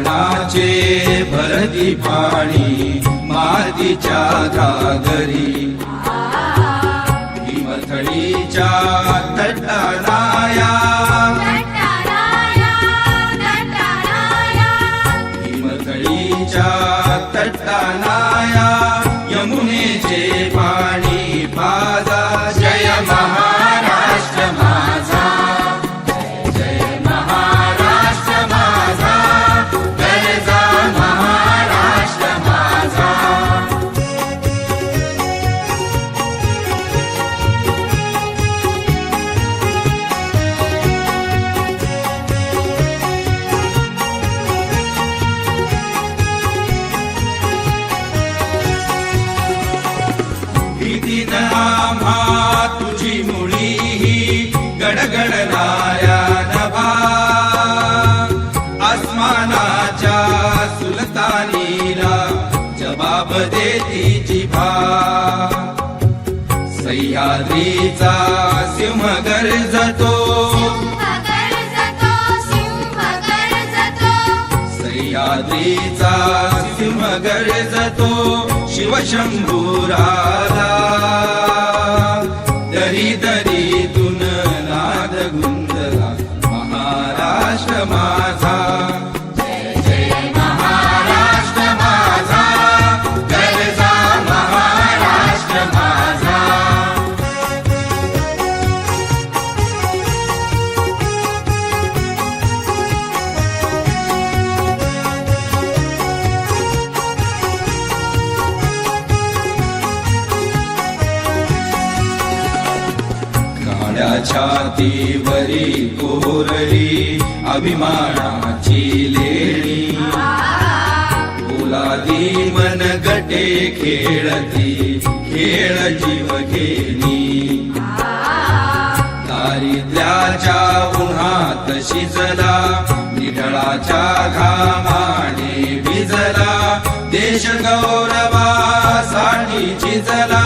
प्राणाचे भरती पाणी मातीच्या घागरी हिमथडीच्या तटाराया हिमथडीच्या तटाराया यमुनेचे पाणी पाजा जय महाराष्ट्र माझा जय महाराष्ट्र माझा गरजा महाराष्ट्र माझा भीतीन आम्हा तुझी मुळी ही गडगडणाऱ्या नभा आसमानाच्या सुलतानीला जबाब देती जिभा सह्याद्रीचा सिंह गर्जतो सह्याद्रीचा सिंह गर्जतो शिवशंभुराला दरी दरीतून नाद गुंजला महाराष्ट्र माझा जय जय महाराष्ट्र माझा गरजा महाराष्ट्र माझा छातीवरी कोरली अभिमानाची लेणी फुलादी मन गटे खेळती खेळ जीव घेणी दारिद्र्याच्या उन्हात शिजला निढळाच्या घामाने भिजला देश गौरवासाठी झिजला